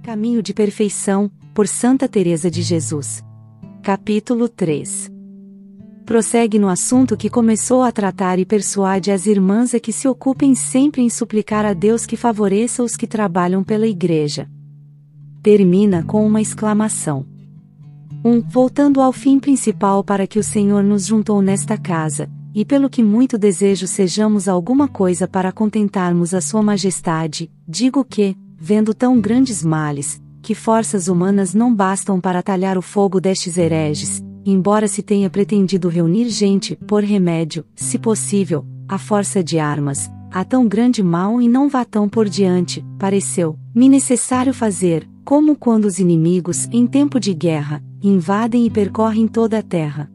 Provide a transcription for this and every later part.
Caminho de Perfeição, por Santa Teresa de Jesus. Capítulo 3. Prossegue no assunto que começou a tratar e persuade as irmãs a que se ocupem sempre em suplicar a Deus que favoreça os que trabalham pela Igreja. Termina com uma exclamação. Voltando ao fim principal para que o Senhor nos juntou nesta casa, e pelo que muito desejo sejamos alguma coisa para contentarmos a Sua Majestade, digo que, vendo tão grandes males, que forças humanas não bastam para talhar o fogo destes hereges, embora se tenha pretendido reunir gente, por remédio, se possível, à força de armas, a tão grande mal e não vá tão por diante, pareceu-me necessário fazer, como quando os inimigos, em tempo de guerra, invadem e percorrem toda a terra.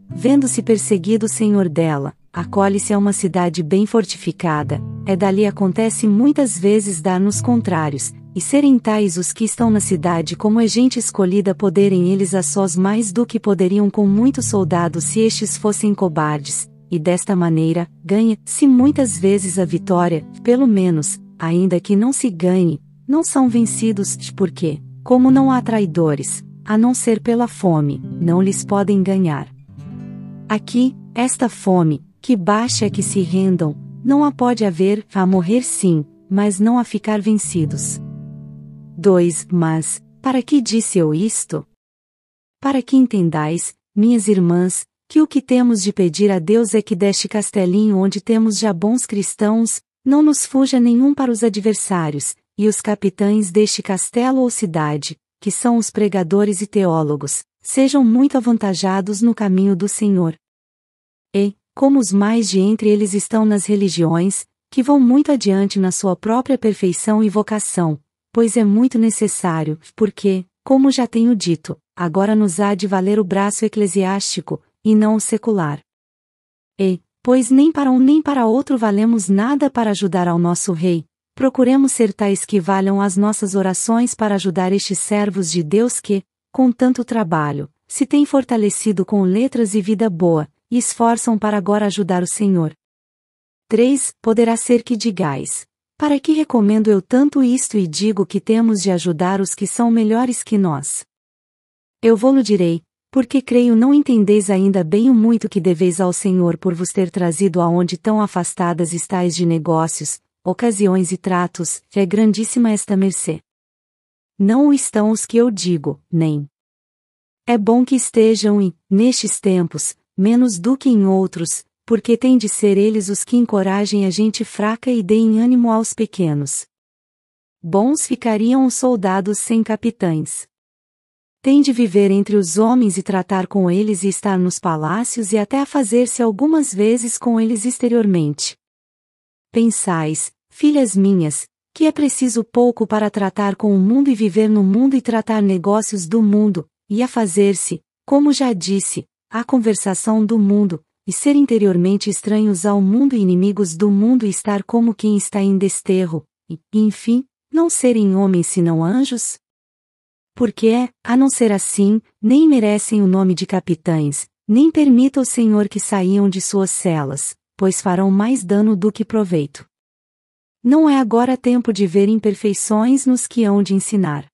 Vendo-se perseguido o senhor dela, acolhe-se a uma cidade bem fortificada, dali acontece muitas vezes dar-nos contrários, e serem tais os que estão na cidade como gente escolhida poderem eles a sós mais do que poderiam com muitos soldados se estes fossem cobardes, e desta maneira, ganha-se muitas vezes a vitória, pelo menos, ainda que não se ganhe, não são vencidos, porque, como não há traidores, a não ser pela fome, não lhes podem ganhar. Aqui, esta fome, que baixa é que se rendam, não a pode haver, a morrer sim, mas não a ficar vencidos. 2. Mas, para que disse eu isto? Para que entendais, minhas irmãs, que o que temos de pedir a Deus é que deste castelinho onde temos já bons cristãos, não nos fuja nenhum para os adversários, e os capitães deste castelo ou cidade, que são os pregadores e teólogos, sejam muito avantajados no caminho do Senhor. E, como os mais de entre eles estão nas religiões, que vão muito adiante na sua própria perfeição e vocação, pois é muito necessário, porque, como já tenho dito, agora nos há de valer o braço eclesiástico, e não o secular. E, pois nem para um nem para outro valemos nada para ajudar ao nosso Rei, procuremos ser tais que valham as nossas orações para ajudar estes servos de Deus que, com tanto trabalho, se têm fortalecido com letras e vida boa, e esforçam para agora ajudar o Senhor. 3. Poderá ser que digais: para que recomendo eu tanto isto e digo que temos de ajudar os que são melhores que nós? Eu vou-lo direi, porque creio não entendeis ainda bem o muito que deveis ao Senhor por vos ter trazido aonde tão afastadas estáis de negócios, ocasiões e tratos, é grandíssima esta mercê. Não o estão os que eu digo, nem. É bom que estejam e, nestes tempos, menos do que em outros, porque têm de ser eles os que encorajem a gente fraca e deem ânimo aos pequenos. Bons ficariam os soldados sem capitães. Tem de viver entre os homens e tratar com eles e estar nos palácios e até a fazer-se algumas vezes com eles exteriormente. Pensais, filhas minhas, que é preciso pouco para tratar com o mundo e viver no mundo e tratar negócios do mundo, e a fazer-se, como já disse, a conversação do mundo, e ser interiormente estranhos ao mundo e inimigos do mundo e estar como quem está em desterro, e, enfim, não serem homens senão anjos? Porque a não ser assim, nem merecem o nome de capitães, nem permita o Senhor que saiam de suas celas, pois farão mais dano do que proveito. Não é agora tempo de ver imperfeições nos que hão de ensinar.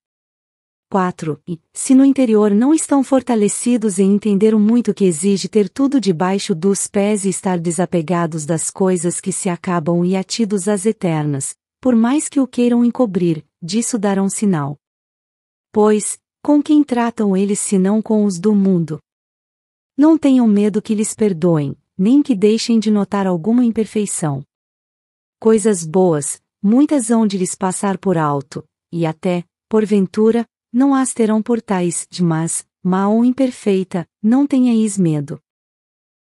4. E, se no interior não estão fortalecidos em entender o muito que exige ter tudo debaixo dos pés e estar desapegados das coisas que se acabam e atidos às eternas, por mais que o queiram encobrir, disso darão sinal. Pois, com quem tratam eles senão com os do mundo? Não tenham medo que lhes perdoem, nem que deixem de notar alguma imperfeição. Coisas boas, muitas hão de lhes passar por alto, e até, porventura, não as terão por tais, mas, má ou imperfeita, não tenhais medo.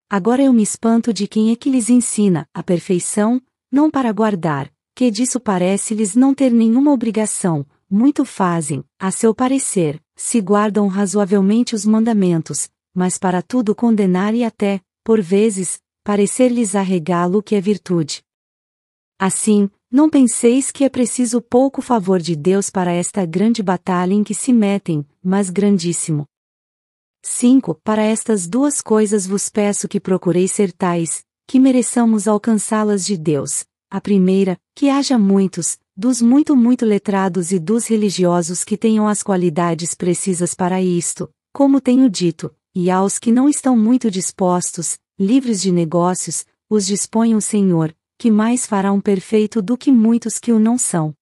Agora eu me espanto de quem é que lhes ensina a perfeição, não para guardar, que disso parece-lhes não ter nenhuma obrigação, muito fazem, a seu parecer, se guardam razoavelmente os mandamentos, mas para tudo condenar e até, por vezes, parecer-lhes arregá-lo que é virtude. Assim, não penseis que é preciso pouco favor de Deus para esta grande batalha em que se metem, mas grandíssimo. 5. Para estas duas coisas vos peço que procureis ser tais, que mereçamos alcançá-las de Deus. A primeira, que haja muitos, dos muito letrados e dos religiosos que tenham as qualidades precisas para isto, como tenho dito, e aos que não estão muito dispostos, livres de negócios, os dispõe o Senhor, que mais fará um perfeito do que muitos que o não são.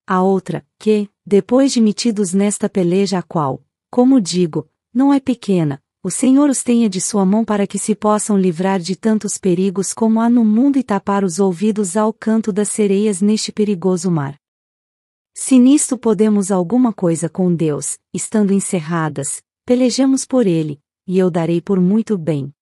A outra, que, depois de metidos nesta peleja a qual, como digo, não é pequena, o Senhor os tenha de sua mão para que se possam livrar de tantos perigos como há no mundo e tapar os ouvidos ao canto das sereias neste perigoso mar. Se nisto podemos alguma coisa com Deus, estando encerradas, pelejemos por Ele, e eu darei por muito bem.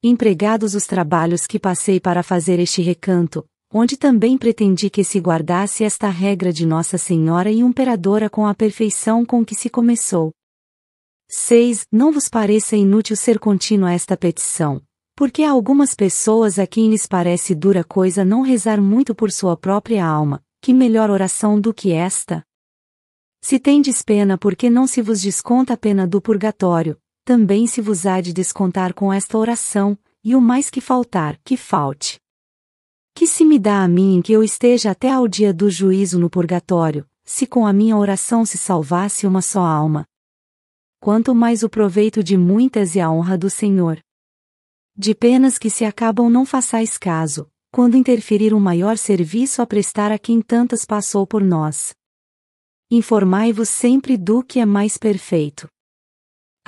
Empregados os trabalhos que passei para fazer este recanto, onde também pretendi que se guardasse esta regra de Nossa Senhora e Imperadora com a perfeição com que se começou. 6. Não vos pareça inútil ser contínua esta petição, porque há algumas pessoas a quem lhes parece dura coisa não rezar muito por sua própria alma, que melhor oração do que esta? Se tendes pena porque não se vos desconta a pena do purgatório, também se vos há de descontar com esta oração, e o mais que faltar, que falte. Que se me dá a mim em que eu esteja até ao dia do juízo no purgatório, se com a minha oração se salvasse uma só alma? Quanto mais o proveito de muitas e a honra do Senhor. De penas que se acabam não façais caso, quando interferir um maior serviço a prestar a quem tantas passou por nós. Informai-vos sempre do que é mais perfeito.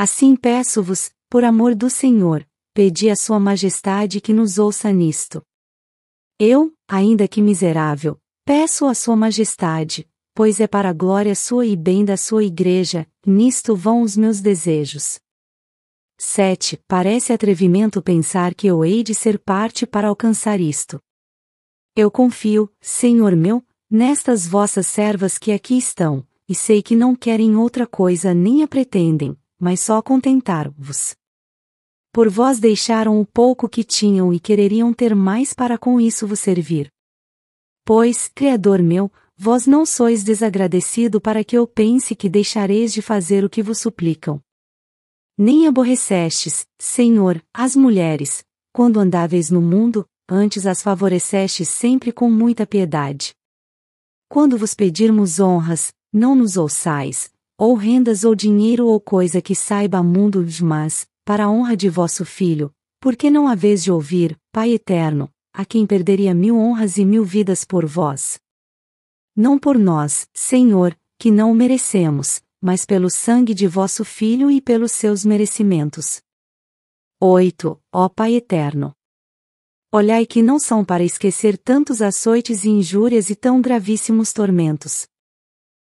Assim peço-vos, por amor do Senhor, pedi a sua majestade que nos ouça nisto. Eu, ainda que miserável, peço a sua majestade, pois é para a glória sua e bem da sua igreja, nisto vão os meus desejos. 7. Parece atrevimento pensar que eu hei de ser parte para alcançar isto. Eu confio, Senhor meu, nestas vossas servas que aqui estão, e sei que não querem outra coisa nem a pretendem, mas só contentar-vos. Por vós deixaram o pouco que tinham e quereriam ter mais para com isso vos servir. Pois, Criador meu, vós não sois desagradecido para que eu pense que deixareis de fazer o que vos suplicam. Nem aborrecestes, Senhor, as mulheres, quando andáveis no mundo, antes as favorecestes sempre com muita piedade. Quando vos pedirmos honras, não nos ouçais, ou rendas ou dinheiro ou coisa que saiba mundo, mas, para a honra de vosso Filho, porque não haveis de ouvir, Pai eterno, a quem perderia 1000 honras e 1000 vidas por vós. Não por nós, Senhor, que não o merecemos, mas pelo sangue de vosso Filho e pelos seus merecimentos. 8. Ó Pai eterno! Olhai que não são para esquecer tantos açoites e injúrias e tão gravíssimos tormentos.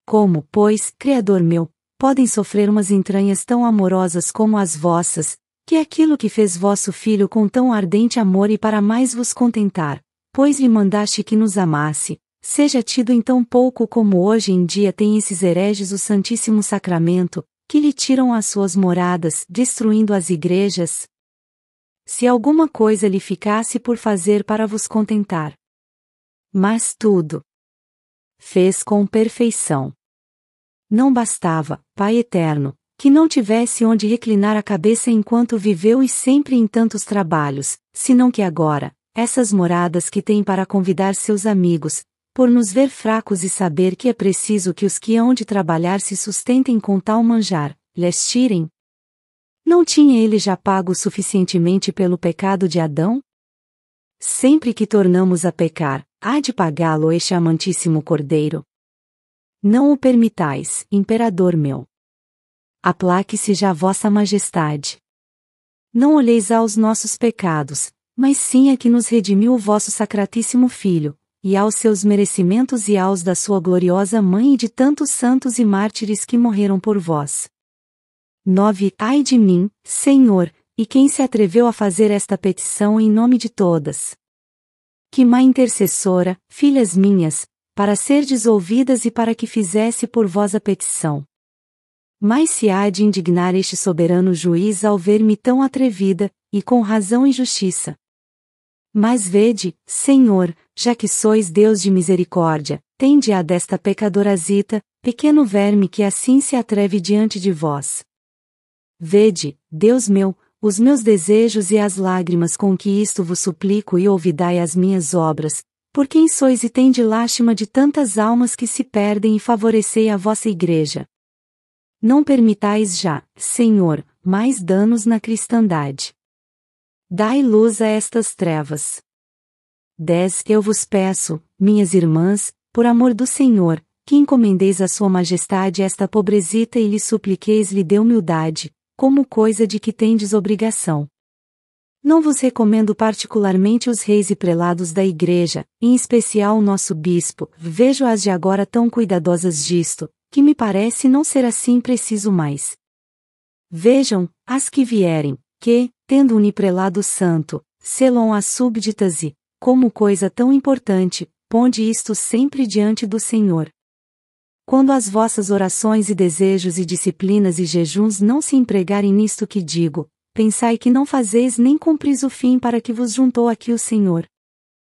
Como, pois, Criador meu, podem sofrer umas entranhas tão amorosas como as vossas, que é aquilo que fez vosso Filho com tão ardente amor e para mais vos contentar, pois lhe mandaste que nos amasse, seja tido em tão pouco como hoje em dia têm esses hereges o Santíssimo Sacramento, que lhe tiram as suas moradas, destruindo as igrejas? Se alguma coisa lhe ficasse por fazer para vos contentar. Mas tudo fez com perfeição. Não bastava, Pai eterno, que não tivesse onde reclinar a cabeça enquanto viveu e sempre em tantos trabalhos, senão que agora, essas moradas que tem para convidar seus amigos, por nos ver fracos e saber que é preciso que os que hão de trabalhar se sustentem com tal manjar, lhes tirem? Não tinha ele já pago suficientemente pelo pecado de Adão? Sempre que tornamos a pecar, há de pagá-lo este amantíssimo Cordeiro? Não o permitais, Imperador meu. Aplaque-se já vossa majestade. Não olheis aos nossos pecados, mas sim a que nos redimiu o vosso sacratíssimo Filho, e aos seus merecimentos e aos da sua gloriosa Mãe e de tantos santos e mártires que morreram por vós. 9. Ai de mim, Senhor, e quem se atreveu a fazer esta petição em nome de todas? Que má intercessora, filhas minhas, para serdes ouvidas e para que fizesse por vós a petição. Mas se há de indignar este soberano juiz ao ver-me tão atrevida, e com razão e justiça. Mas vede, Senhor, já que sois Deus de misericórdia, tende a desta pecadorazita, pequeno verme que assim se atreve diante de vós. Vede, Deus meu, os meus desejos e as lágrimas com que isto vos suplico e ouvidai as minhas obras, Por quem sois e tende lástima de tantas almas que se perdem e favorecei a vossa igreja. Não permitais já, Senhor, mais danos na cristandade. Dai luz a estas trevas. 10 Eu vos peço, minhas irmãs, por amor do Senhor, que encomendeis a sua majestade esta pobrezita e lhe supliqueis-lhe de humildade, como coisa de que tendes obrigação. Não vos recomendo particularmente os reis e prelados da igreja, em especial o nosso bispo, vejo-as de agora tão cuidadosas disto, que me parece não ser assim preciso mais. Vejam, as que vierem, que, tendo uniprelado santo, selam as súbditas e, como coisa tão importante, ponde isto sempre diante do Senhor. Quando as vossas orações e desejos e disciplinas e jejuns não se empregarem nisto que digo, pensai que não fazeis nem cumpris o fim para que vos juntou aqui o Senhor.